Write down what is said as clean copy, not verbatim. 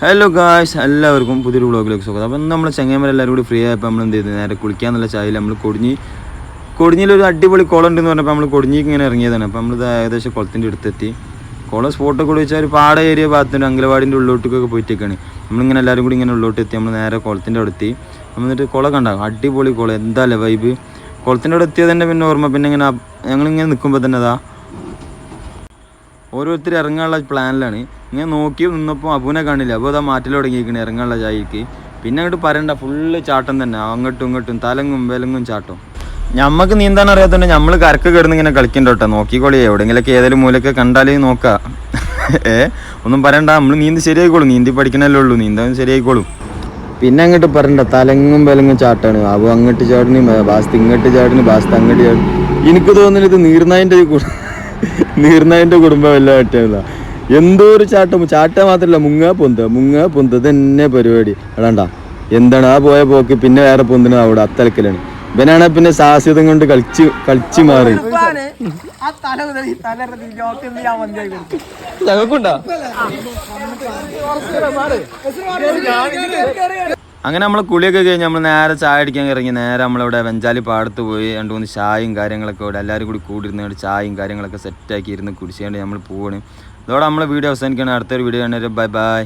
Hello guys, എല്ലാവർക്കും പുതിയൊരു വ്ളോഗിലേക്ക് സ്വാഗതം. അപ്പം നമ്മൾ ചെങ്ങൈമാരെല്ലാവരും കൂടി ഫ്രീ ആയപ്പോൾ നമ്മൾ എന്ത് ചെയ്തു, നേരെ കുളിക്കാന്നുള്ള ചായയിൽ നമ്മൾ കൊടിഞ്ഞിലൊരു അടിപൊളി കുളം ഉണ്ടെന്ന് പറഞ്ഞപ്പോൾ നമ്മൾ കൊടിഞ്ഞിക്ക് ഇങ്ങനെ ഇറങ്ങിയതാണ്. അപ്പോൾ നമ്മൾ ഏകദേശം കുളത്തിൻ്റെ അടുത്തെത്തി. കുളം സ്പോട്ടൊക്കെ കൂടി വെച്ചാൽ ഒരു പാട ഏരിയ ഭാഗത്തുണ്ട്, അങ്കലവാടിൻ്റെ ഉള്ളോട്ടൊക്കെ പോയിട്ടൊക്കെയാണ്. നമ്മളിങ്ങനെ എല്ലാവരും കൂടി ഇങ്ങനെ ഉള്ളോട്ട് എത്തി. നമ്മൾ നേരെ കുളത്തിൻ്റെ അടുത്ത് എന്നിട്ട് കുളം കണ്ടാകും, അടിപൊളി കുളം, എന്താല്ലേ വൈബ്. കുളത്തിൻ്റെ അവിടെ എത്തിയത് തന്നെ പിന്നെ ഓർമ്മ. പിന്നെ ഇങ്ങനെ ഞങ്ങളിങ്ങനെ നിൽക്കുമ്പോൾ തന്നെ അതാ ഓരോരുത്തർ ഇറങ്ങാനുള്ള പ്ലാനിലാണ്. ഇങ്ങനെ നോക്കി നിന്നപ്പോൾ അബുവിനെ കാണില്ല. അപ്പോൾ അതാ മാറ്റിൽ തുടങ്ങിയിരിക്കണേ ഇറങ്ങാനുള്ള ചായക്ക്. പിന്നെ അങ്ങോട്ട് പറയണ്ട, ഫുള്ള് ചാട്ടം തന്നെ, അങ്ങോട്ടും ഇങ്ങോട്ടും തലങ്ങും വിലങ്ങും ചാട്ടം. ഞമ്മക്ക് നീന്താൻ അറിയാത്തതുകൊണ്ട് നമ്മൾ കരക്ക് കിടന്ന് ഇങ്ങനെ കളിക്കണ്ട കേട്ടോ. നോക്കിക്കോളി, എവിടെയെങ്കിലൊക്കെ ഏതെങ്കിലും മൂലൊക്കെ കണ്ടാലേ നോക്കാം. ഒന്നും പറയണ്ട, നമ്മൾ നീന്തി ശരിയായിക്കോളും. നീന്തി പഠിക്കണല്ലേ ഉള്ളൂ, നീന്താൻ ശരിയായിക്കോളും. പിന്നെ അങ്ങോട്ട് പറയണ്ട, തലങ്ങും വിലങ്ങും ചാട്ടാണ്. അബു അങ്ങോട്ട് ചാടിന്, ബാസ്ത് ഇങ്ങോട്ട് ചാടിന്, ബാസ്ത് അങ്ങോട്ട് ചാടിന്. എനിക്ക് തോന്നുന്നത് ഇത് നീർനായൻ്റെ കുടുംബം എല്ലാം പറ്റില്ല. എന്തോ ഒരു ചാട്ട മാത്രമല്ല, മുങ്ങ പൊന്ത തന്നെ പരിപാടി. അടാണ്ടാ എന്താണ് ആ പോയ പോക്ക്. പിന്നെ വേറെ പൊന്തിന് അവിടെ അത്തലക്കലാണ്. ഇവനാണ് പിന്നെ സാഹസ്യതം കൊണ്ട് കളിച്ച് മാറി. അങ്ങനെ നമ്മൾ കുളിയൊക്കെ കഴിഞ്ഞ് നമ്മൾ നേരെ ചായ അടിക്കാൻ ഇറങ്ങി. നേരെ നമ്മളിവിടെ വെഞ്ചാലി പാടത്ത് പോയി 2-3 ചായയും കാര്യങ്ങളൊക്കെ ഇവിടെ എല്ലാവരും കൂടി കൂടിയിരുന്നുകൊണ്ട് ചായയും കാര്യങ്ങളൊക്കെ സെറ്റാക്കി ഇരുന്ന് കുടിച്ചുകൊണ്ട് നമ്മൾ പോവാണ്. ഇതോടെ നമ്മളെ വീഡിയോ അവസാനിക്കുകയാണ്. അടുത്തൊരു വീഡിയോ കാണുന്നത്. Bye bye.